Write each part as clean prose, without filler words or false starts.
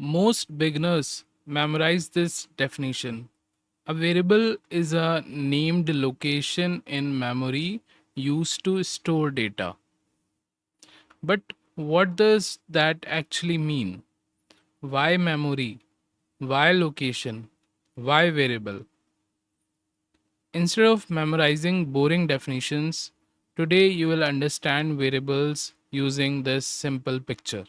Most beginners memorize this definition. A variable is a named location in memory used to store data. But what does that actually mean? Why memory? Why location? Why variable? Instead of memorizing boring definitions, today you will understand variables using this simple picture.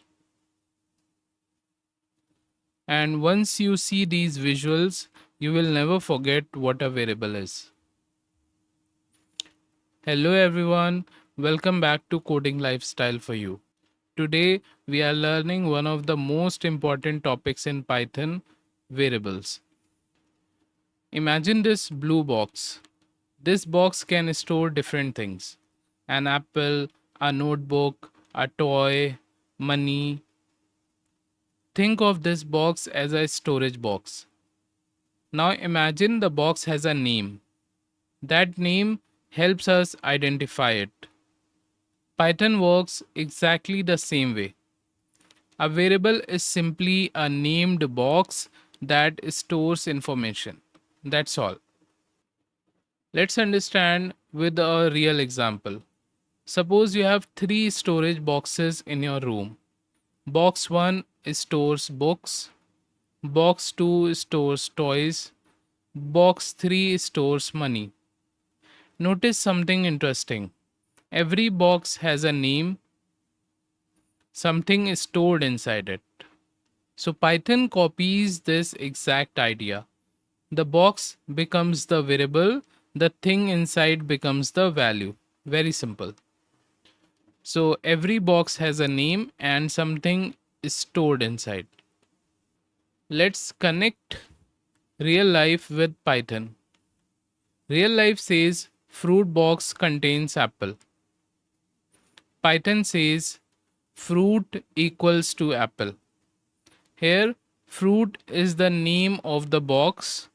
And once you see these visuals, you will never forget what a variable is. Hello everyone, welcome back to Coding Lifestyle for You. Today we are learning one of the most important topics in Python, variables. Imagine this blue box. This box can store different things: an apple, a notebook, a toy, money. Think of this box as a storage box. Now imagine the box has a name. That name helps us identify it. Python works exactly the same way. A variable is simply a named box that stores information. That's all. Let's understand with a real example. Suppose you have three storage boxes in your room. Box 1 stores books, box 2 stores toys, box 3 stores money. Notice something interesting. Every box has a name, something is stored inside it. So Python copies this exact idea. The box becomes the variable, the thing inside becomes the value. Very simple. So every box has a name and something is stored inside. Let's connect real life with Python. Real life says fruit box contains apple. Python says fruit equals to apple. Here, fruit is the name of the box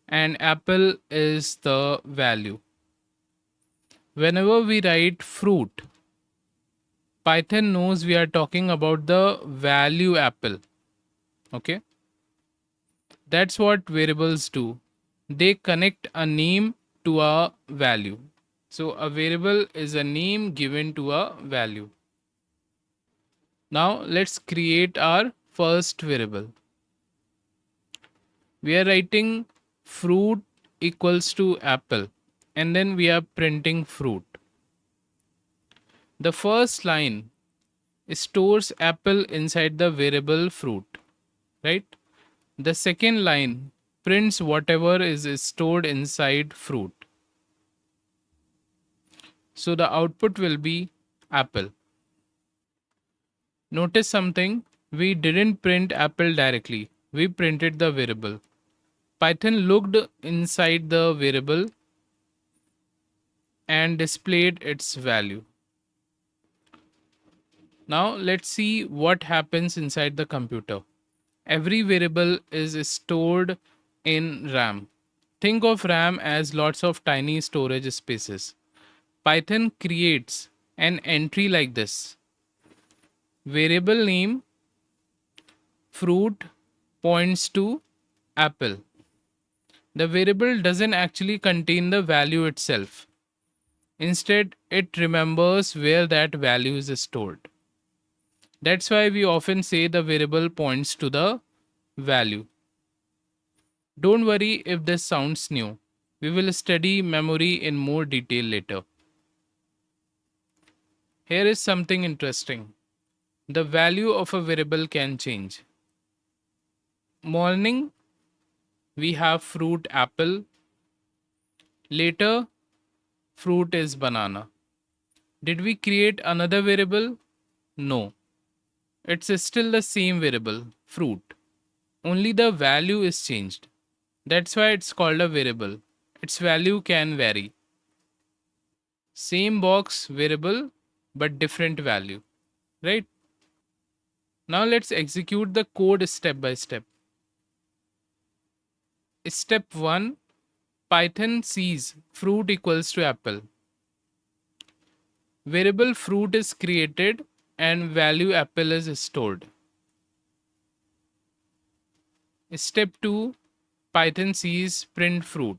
and apple is the value. Whenever we write fruit, Python knows we are talking about the value apple. Okay, that's what variables do. They connect a name to a value. So, a variable is a name given to a value. Now, let's create our first variable. We are writing fruit equals to apple and then we are printing fruit. The first line stores apple inside the variable fruit, right? The second line prints whatever is stored inside fruit. So the output will be apple. Notice something, we didn't print apple directly, we printed the variable. Python looked inside the variable and displayed its value. Now let's see what happens inside the computer. Every variable is stored in RAM. Think of RAM as lots of tiny storage spaces. Python creates an entry like this: variable name fruit points to apple. The variable doesn't actually contain the value itself. Instead, it remembers where that value is stored. That's why we often say the variable points to the value. Don't worry if this sounds new. We will study memory in more detail later. Here is something interesting. The value of a variable can change. Morning, we have fruit apple. Later, fruit is banana. Did we create another variable? No. It's still the same variable, fruit. Only the value is changed. That's why it's called a variable. Its value can vary. Same box variable but different value, right? Now let's execute the code step by step. Step 1, Python sees fruit equals to apple. Variable fruit is created and value apple is stored. Step 2, Python sees print fruit.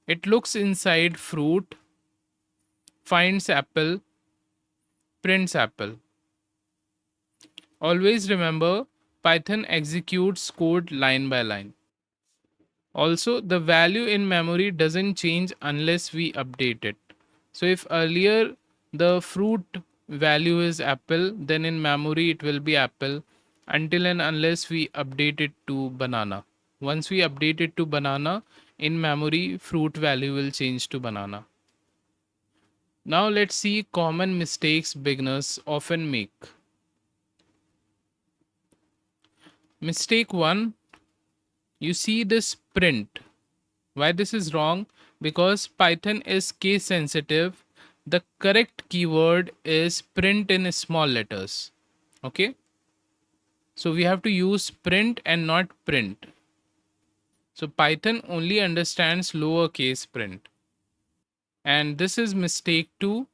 It looks inside fruit, finds apple, prints apple. Always remember, Python executes code line by line. Also, the value in memory doesn't change unless we update it. So, if earlier the fruit value is apple, then in memory it will be apple until and unless we update it to banana. Once we update it to banana, in memory fruit value will change to banana. Now, let's see common mistakes beginners often make. Mistake 1, you see this print. Why this is wrong? Because Python is case sensitive. The correct keyword is print in small letters. Okay. So we have to use print and not print. So Python only understands lowercase print. And this is mistake 2.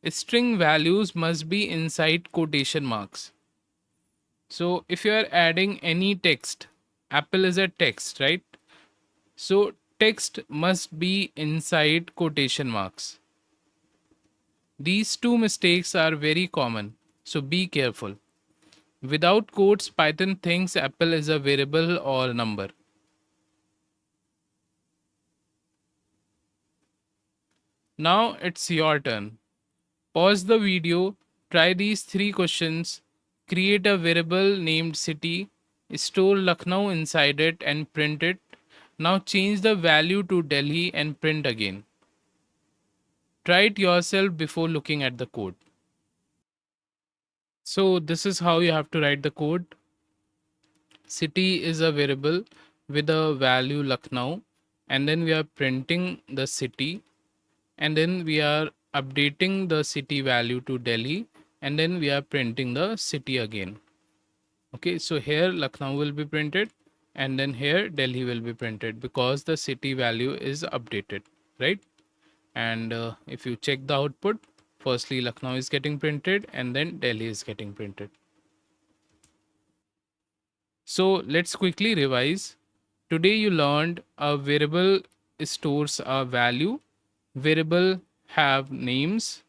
String values must be inside quotation marks. So if you are adding any text, apple is a text, right? So text must be inside quotation marks. These two mistakes are very common, so be careful. Without quotes, Python thinks apple is a variable or number. Now it's your turn. Pause the video, try these 3 questions, create a variable named city, store Lucknow inside it and print it. Now change the value to Delhi and print again. Try it yourself before looking at the code. So this is how you have to write the code. City is a variable with a value Lucknow, and then we are printing the city, and then we are updating the city value to Delhi, and then we are printing the city again. Okay, so here Lucknow will be printed, and then here Delhi will be printed because the city value is updated, right? And if you check the output, firstly Lucknow is getting printed and then Delhi is getting printed. So let's quickly revise. Today you learned a variable stores a value, variable have names,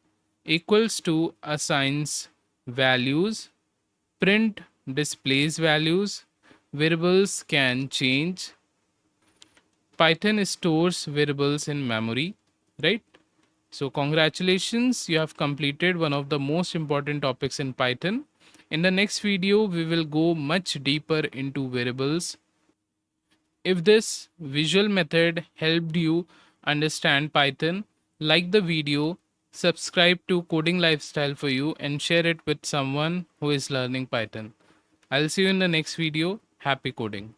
equals to assigns values, print displays values, variables can change, Python stores variables in memory, right? So congratulations, you have completed one of the most important topics in Python. In the next video, we will go much deeper into variables. If this visual method helped you understand Python, like the video, subscribe to Coding Lifestyle for you and share it with someone who is learning Python. I'll see you in the next video. Happy coding.